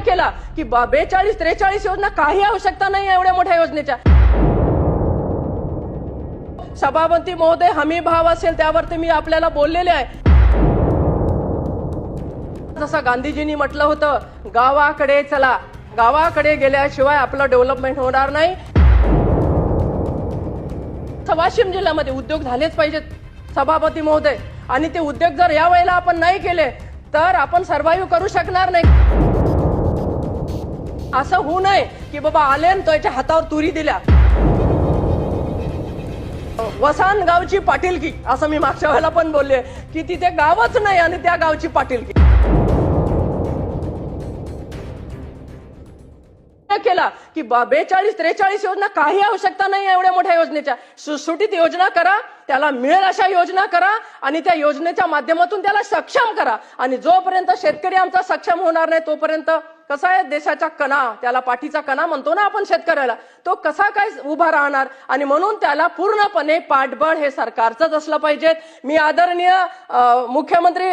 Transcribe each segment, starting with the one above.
केला की 42-43 योजना काही आवश्यकता नाही एवढ्या मोठ्या योजनेच्या. सभापती महोदय, हमी भाव असेल त्यावरती मी आपल्याला बोललेले आहे. जसं गांधीजींनी म्हटलं होतं, गावाकडे चला, गावाकडे गेल्याशिवाय आपलं डेव्हलपमेंट होणार नाही. वाशिम जिल्ह्यामध्ये उद्योग झालेच पाहिजेत सभापती महोदय, आणि ते उद्योग जर या वेळेला आपण नाही केले तर आपण सर्वाइव्ह करू शकणार नाही. असं होऊ नये की बाबा आले आणि त्याच्या हातावर तुरी दिल्या. वसान गावची पाटीलकी असं मी मागच्या वेळेला पण बोलले की तिथे गावच नाही आणि त्या गावची पाटीलकी केला की 42-43 योजना काही आवश्यकता नाही एवढ्या मोठ्या योजनेच्या. सुटसुटीत योजना करा, त्याला मिळेल अशा योजना करा आणि त्या योजनेच्या माध्यमातून त्याला सक्षम करा. आणि जोपर्यंत शेतकरी आमचा सक्षम होणार नाही तोपर्यंत कसा आहे देशाचा कणा, त्याला पाठीचा कणा म्हणतो ना आपण शेतकऱ्याला, तो कसा काय उभा राहणार. आणि म्हणून त्याला पूर्णपणे पाठबळ हे सरकारचंच असलं पाहिजे. मी आदरणीय मुख्यमंत्री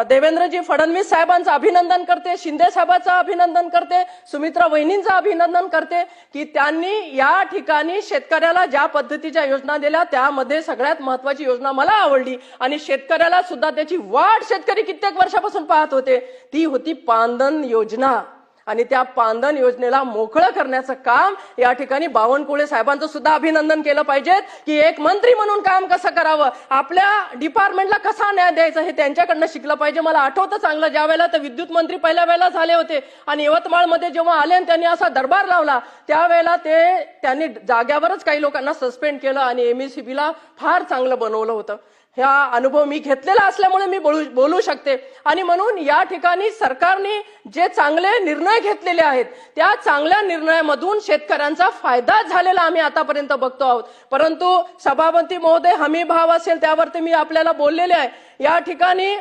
देवेंद्रजी फडणवीस साहेबांचं अभिनंदन करते, शिंदे साहेबांचं अभिनंदन करते, सुमित्रा वहिनींचं अभिनंदन करते की त्यांनी या ठिकाणी शेतकऱ्याला ज्या पद्धतीच्या योजना दिल्या त्यामध्ये सगळ्यात महत्वाची योजना मला आवडली आणि शेतकऱ्याला सुद्धा त्याची वाट शेतकरी कित्येक वर्षापासून पाहत होते, ती होती पांदन योजना. आणि त्या पांदन योजनेला मोकळं करण्याचं काम या ठिकाणी बावनकुळे साहेबांचं सुद्धा अभिनंदन केलं पाहिजे की एक मंत्री म्हणून काम कसं करावं, आपल्या डिपार्टमेंटला कसा न्याय द्यायचा हे त्यांच्याकडनं शिकलं पाहिजे. मला आठवतं चांगलं, ज्या वेळेला तर विद्युत मंत्री पहिल्या वेळेला झाले होते आणि यवतमाळमध्ये जेव्हा आले आणि त्यांनी असा दरबार लावला त्यावेळेला त्यांनी जाग्यावरच काही लोकांना सस्पेंड केलं आणि एमएससीबीला फार चांगलं बनवलं होतं. ह्या अनुभव मी घेतलेला असल्यामुळे मी बोलू शकते. आणि म्हणून या ठिकाणी सरकारने जे चांगले निर्णय घेतलेले आहेत त्या चांगल्या निर्णयामधून शेतकऱ्यांचा फायदा झालेला आम्ही आतापर्यंत बघतो आहोत. परंतु सभापती महोदय, हमी भाव असेल त्यावरती मी आपल्याला बोललेले आहे. या ठिकाणी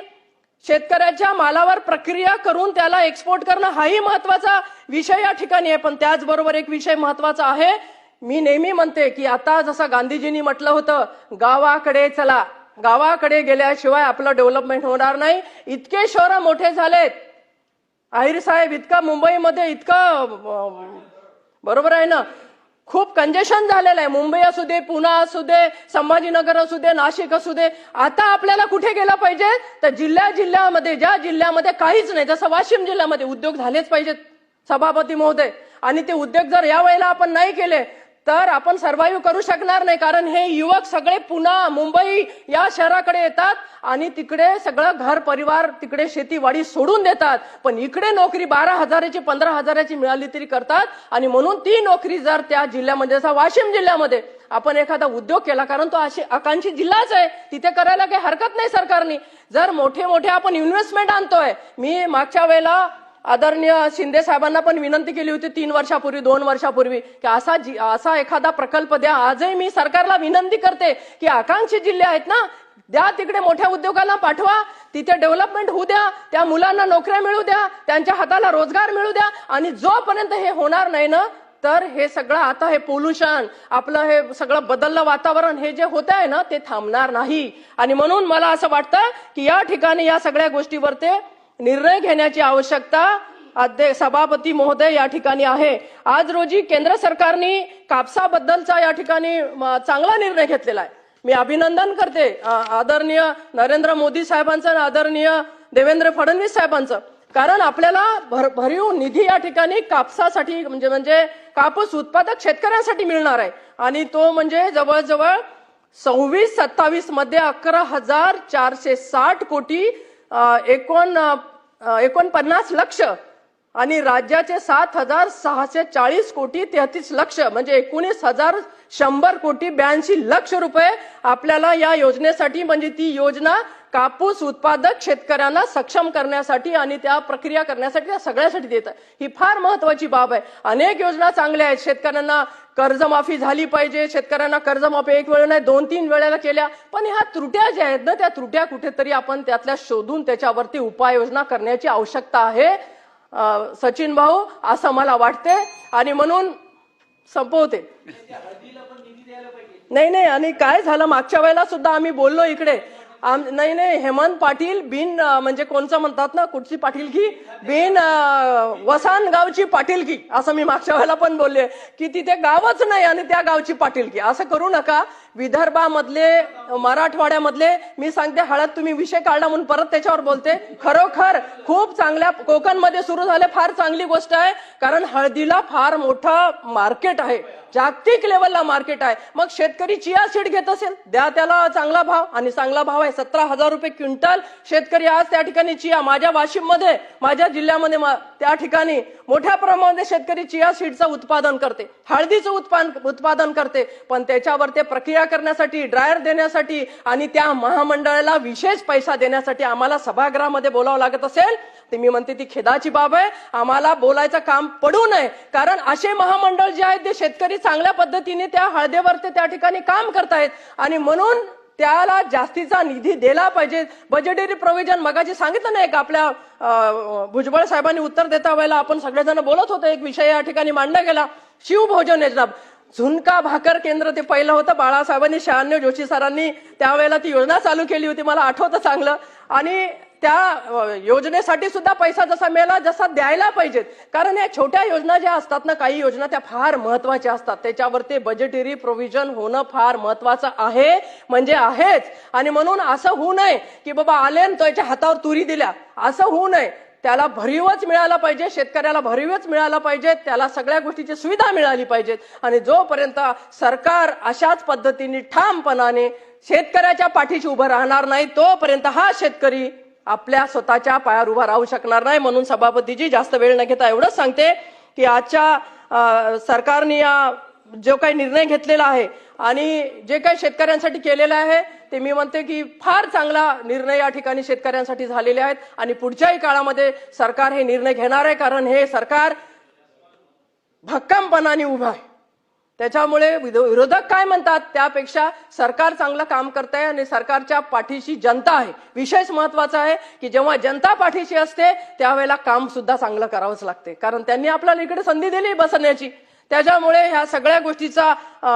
शेतकऱ्याच्या मालावर प्रक्रिया करून त्याला एक्सपोर्ट करणं हाही महत्वाचा विषय या ठिकाणी आहे. पण त्याचबरोबर एक विषय महत्वाचा आहे. मी नेहमी म्हणते की आता जसं गांधीजींनी म्हटलं होतं, गावाकडे चला, गावाकडे गेल्याशिवाय आपलं डेव्हलपमेंट होणार नाही. इतके शहर मोठे झालेत आहिर साहेब, इतका मुंबईमध्ये इतकं बरोबर आहे ना, खूप कंजेशन झालेलं आहे. मुंबई असू दे, पुणे असू दे, संभाजीनगर असू दे, नाशिक असू दे. आता आपल्याला कुठे गेलं पाहिजे तर जिल्ह्यामध्ये, ज्या जिल्ह्यामध्ये काहीच नाही, जसं वाशिम जिल्ह्यामध्ये उद्योग झालेच पाहिजेत सभापती महोदय. आणि ते उद्योग जर या वेळेला आपण नाही केले तर आपण सर्वाइव्ह करू शकणार नाही. कारण हे युवक सगळे पुणे, मुंबई या शहराकडे येतात आणि तिकडे सगळं घर परिवार, तिकडे शेतीवाडी सोडून देतात. पण इकडे नोकरी 12,000ची 15,000ची मिळाली तरी करतात. आणि म्हणून ती नोकरी जर त्या जिल्ह्यामध्ये, जसा वाशिम जिल्ह्यामध्ये आपण एखादा उद्योग केला, कारण तो अशी आकांक्षी जिल्हाच आहे, तिथे करायला काही हरकत नाही सरकारने. जर मोठे मोठे आपण इन्व्हेस्टमेंट आणतोय, मी मागच्या वेळेला आदरणीय शिंदे साहेबांना पण विनंती केली होती 2 वर्षापूर्वी की असा एखादा प्रकल्प द्या. आजही मी सरकारला विनंती करते की आकांक्षी जिल्हे आहेत ना, द्या तिकडे मोठ्या उद्योगांना पाठवा, तिथे डेव्हलपमेंट होऊ द्या, त्या मुलांना नोकऱ्या मिळू द्या, त्यांच्या हाताला रोजगार मिळू द्या. आणि जोपर्यंत हे होणार नाही ना तर हे सगळं आता हे पोल्युशन, आपलं हे सगळं बदललं वातावरण, हे जे होत आहे ना ते थांबणार नाही. आणि म्हणून मला असं वाटतं की या ठिकाणी या सगळ्या गोष्टीवर ते निर्णय घेण्याची आवश्यकता सभापती महोदय या ठिकाणी आहे. आज रोजी केंद्र सरकारने कापसाबद्दलचा या ठिकाणी चांगला निर्णय घेतलेला आहे. मी अभिनंदन करते आदरणीय नरेंद्र मोदी साहेबांचं आणि आदरणीय देवेंद्र फडणवीस साहेबांचं. कारण आपल्याला भरीव निधी या ठिकाणी कापसासाठी म्हणजे कापूस उत्पादक शेतकऱ्यांसाठी मिळणार आहे. आणि तो म्हणजे जवळजवळ 26-27 मध्ये 11,460 कोटी 49 लक्ष आणि राज्याचे 7,640 कोटी 33 लक्ष म्हणजे 19,100 कोटी 82 लक्ष रुपये आपल्याला या योजनेसाठी, म्हणजे ती योजना कापूस उत्पादक शेतकऱ्यांना सक्षम करण्यासाठी आणि त्या प्रक्रिया करण्यासाठी, त्या सगळ्यासाठी देत आहे. ही फार महत्वाची बाब आहे. अनेक योजना चांगल्या आहेत. शेतकऱ्यांना कर्जमाफी झाली पाहिजे, शेतकऱ्यांना कर्जमाफी एक वेळ नाही 2-3 वेळेला केल्या. पण ह्या त्रुट्या ज्या आहेत ना, त्या त्रुट्या कुठेतरी आपण त्यातल्या शोधून त्याच्यावरती उपाययोजना करण्याची आवश्यकता आहे सचिन भाऊ, असं मला वाटते. आणि म्हणून संपवते. नाही, आणि काय झालं मागच्या वेळेला सुद्धा आम्ही बोललो इकडे, नाही नाही, हेमंत पाटील बिन म्हणजे कोणचं म्हणतात ना, कुठची पाटीलकी, बिन वसान गावची पाटीलकी, असं मी मागच्या वेळेला पण बोलले की तिथे गावच नाही आणि त्या गावची पाटीलकी. असं करू नका. विदर्भामधले, मराठवाड्यामधले, मी सांगते, हळद तुम्ही विषय काढला म्हणून परत त्याच्यावर बोलते, खरोखर खूप चांगल्या कोकणमध्ये सुरू झाले, फार चांगली गोष्ट आहे. कारण हळदीला फार मोठं मार्केट आहे, जागतिक लेवलला मार्केट आहे. मग शेतकरी चिया सीड घेत असेल, द्या त्याला चांगला भाव, आणि चांगला भाव आहे. 17,000 रुपये क्विंटल शेतकरी आज त्या ठिकाणी चिया, माझ्या वाशिम मध्ये, माझ्या जिल्ह्यामध्ये त्या ठिकाणी मोठ्या प्रमाणामध्ये शेतकरी चिया सीडचं उत्पादन करते, हळदीचं उत्पादन करते. पण त्याच्यावर ते प्रक्रिया करण्यासाठी, ड्रायर देण्यासाठी आणि त्या महामंडळाला विशेष पैसा देण्यासाठी आम्हाला सभागृहामध्ये बोलावं लागत असेल, ते मी म्हणते ती खेदाची बाब आहे. आम्हाला बोलायचं काम पडू नये. कारण असे महामंडळ जे आहेत ते शेतकरी चांगल्या पद्धतीने त्या हळदीवर ते त्या ठिकाणी काम करतायत आणि म्हणून त्याला जास्तीचा निधी दिला पाहिजे. बजेटरी प्रोव्हिजन मगाशी सांगितलं ना, एक आपल्या भुजबळ साहेबांनी उत्तर देता वेळेला आपण सगळेजण बोलत होतो, एक विषय या ठिकाणी मांडला गेला, शिवभोजन योजना. झुणका भाकर केंद्र ते पहिलं होतं, बाळासाहेबांनी, शहाण्णव जोशी सरांनी त्यावेळेला ती योजना चालू केली होती, मला आठवतं चांगलं. आणि त्या योजनेसाठी सुद्धा पैसा जसा मिळाला जसा द्यायला पाहिजेत. कारण या छोट्या योजना ज्या असतात ना, काही योजना त्या फार महत्वाच्या असतात, त्याच्यावरती बजेटरी प्रोव्हिजन होणं फार महत्वाचं आहे, म्हणजे आहेच. आणि म्हणून असं होऊ नये की बाबा आले न त्याच्या हातावर तुरी दिल्या, असं होऊ नये. त्याला भरीवच मिळाला पाहिजे, शेतकऱ्याला भरीवच मिळाला पाहिजे, त्याला सगळ्या गोष्टीची सुविधा मिळाली पाहिजेत. आणि जोपर्यंत सरकार अशाच पद्धतीने ठामपणाने शेतकऱ्याच्या पाठीशी उभं राहणार नाही, तोपर्यंत हा शेतकरी आपल्या स्वतःच्या पायावर उभा राहू शकणार नाही. म्हणून सभापतीजी, जास्त वेळ न घेता एवढंच सांगते की आजच्या सरकारने जो काही निर्णय घेतलेला आहे आणि जे काही शेतकऱ्यांसाठी केलेलं आहे, ते मी म्हणते की फार चांगला निर्णय या ठिकाणी शेतकऱ्यांसाठी झालेले आहेत. आणि पुढच्याही काळामध्ये सरकार हे निर्णय घेणार आहे, कारण हे सरकार भक्कमपणाने उभं आहे. त्याच्यामुळे विरोधक काय म्हणतात त्यापेक्षा सरकार चांगलं काम करत आहे आणि सरकारच्या पाठीशी जनता आहे. विशेष महत्वाचा आहे की जेव्हा जनता पाठीशी असते त्यावेळेला काम सुद्धा चांगलं करावंच लागते, कारण त्यांनी आपल्याला इकडे संधी दिली बसण्याची. त्याच्यामुळे ह्या सगळ्या गोष्टीचा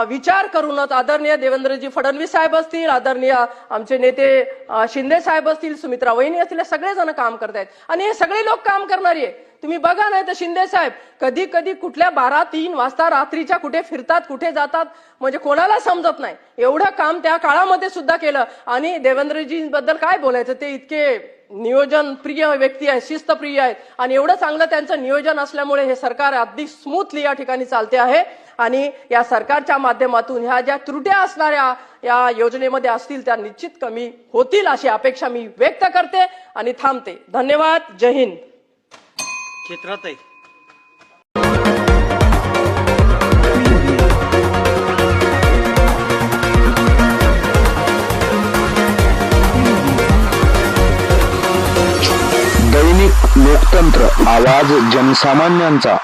विचार करूनच आदरणीय देवेंद्रजी फडणवीस साहेब असतील, आदरणीय आमचे नेते शिंदे साहेब असतील, सुमित्रा वहिनी असतील, सगळेजण काम करतायत. आणि हे सगळे लोक काम करणारी आहे. तुम्ही बघा, नाही तर शिंदे साहेब कधी कधी कुठल्या 12-3 वाजता रात्रीच्या कुठे फिरतात, कुठे जातात, म्हणजे कोणाला समजत नाही. एवढं काम त्या काळामध्ये सुद्धा केलं. आणि देवेंद्रजींबद्दल काय बोलायचं, ते इतके नियोजन प्रिय व्यक्ती आहेत, शिस्तप्रिय आहेत. आणि एवढं चांगलं त्यांचं नियोजन असल्यामुळे हे सरकार अगदी स्मूथली या ठिकाणी चालते आहे. आणि या सरकारच्या माध्यमातून ह्या ज्या त्रुट्या असणाऱ्या या योजनेमध्ये असतील त्या निश्चित कमी होतील अशी अपेक्षा मी व्यक्त करते आणि थांबते. धन्यवाद. जय हिंद. क्षेत्रात दैनिक लोकतंत्र, आवाज जनसामान्यांचा.